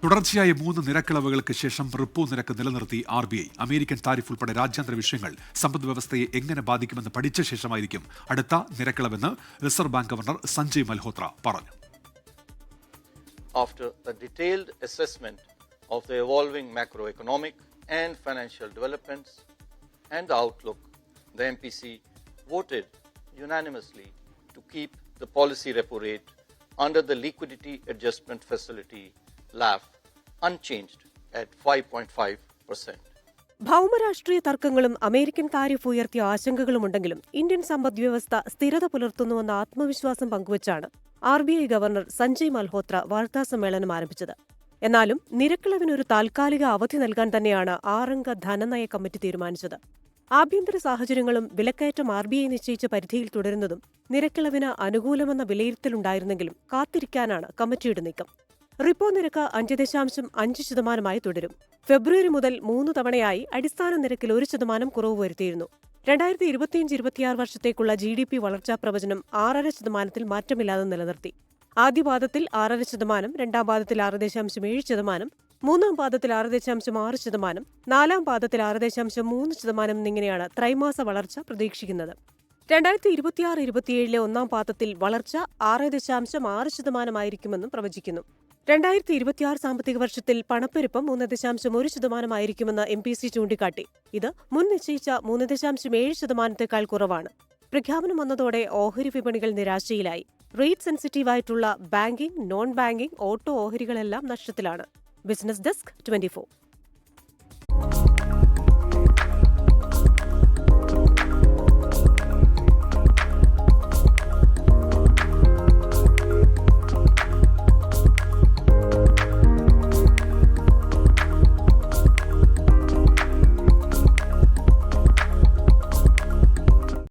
തുടർച്ചയായ 3 നിരക്കിളവുകൾക്ക് ശേഷം റിപ്പോ നിരക്ക് നിലനിർത്തി RBI. അമേരിക്കൻ താരിഫ് ഉൾപ്പെടെ രാജ്യാന്തര വിഷയങ്ങൾ സമ്പദ്വ്യവസ്ഥയെ എങ്ങനെ ബാധിക്കുമെന്ന് പഠിച്ച ശേഷമായിരിക്കും അടുത്ത നിരക്കിളവെന്ന് reserve bank governor Sanjay Malhotra പറഞ്ഞു. After a detailed assessment of the evolving macroeconomic and financial developments and the outlook, the MPC voted unanimously to keep the policy repo rate under the Liquidity Adjustment Facility LAF unchanged at 5.5%. ഭൗമരാഷ്ട്രീയ തർക്കങ്ങളും American tariff ഉയർത്തിയ ആശങ്കകളുമുണ്ടെങ്കിലും Indian സമ്പദ്വ്യവസ്ഥ സ്ഥിരത പുലർത്തുന്നുവെന്ന ആത്മവിശ്വാസം പങ്കുവച്ചാണ് RBI governor Sanjay Malhotra വാർത്താസമ്മേളനം ആരംഭിച്ചത്. എന്നാലും നിരക്കിളവിനൊരു താൽക്കാലിക അവധി നൽകാൻ തന്നെയാണ് 6-അംഗ ധനനയ കമ്മിറ്റി തീരുമാനിച്ചത്. ആഭ്യന്തര സാഹചര്യങ്ങളും വിലക്കയറ്റം RBI നിശ്ചയിച്ച പരിധിയിൽ തുടരുന്നതും നിരക്കിളവിന് അനുകൂലമെന്ന വിലയിരുത്തലുണ്ടായിരുന്നെങ്കിലും കാത്തിരിക്കാനാണ് കമ്മിറ്റിയുടെ നീക്കം. റിപ്പോ നിരക്ക് 5.5% തുടരും. ഫെബ്രുവരി മുതൽ 3 തവണയായി അടിസ്ഥാന നിരക്കിൽ 1% കുറവ് വരുത്തിയിരുന്നു. 2025-26 വർഷത്തേക്കുള്ള GDP വളർച്ചാ പ്രവചനം 6.5% മാറ്റമില്ലാതെ നിലനിർത്തി. ആദ്യ പാദത്തിൽ 6.5%, രണ്ടാം പാദത്തിൽ 6.7%, മൂന്നാം പാദത്തിൽ 6.6%, നാലാം പാദത്തിൽ 6.3% എന്നിങ്ങനെയാണ് ത്രൈമാസ വളർച്ച പ്രതീക്ഷിക്കുന്നത്. 2026-27 ഒന്നാം പാദത്തിൽ വളർച്ച 6.6% ആയിരിക്കുമെന്നും പ്രവചിക്കുന്നു. 2026 സാമ്പത്തിക വർഷത്തിൽ പണപ്പെരുപ്പം 3.1% ആയിരിക്കുമെന്ന് MPC ചൂണ്ടിക്കാട്ടി. ഇത് മുൻ നിശ്ചയിച്ച 3.7%-ത്തേക്കാൾ കുറവാണ്. പ്രഖ്യാപനം വന്നതോടെ ഓഹരി വിപണികൾ നിരാശയിലായി. റേറ്റ് സെൻസിറ്റീവായിട്ടുള്ള ബാങ്കിംഗ്, നോൺ ബാങ്കിംഗ്, ഓട്ടോ ഓഹരികളെല്ലാം നഷ്ടത്തിലാണ്. Business desk 24.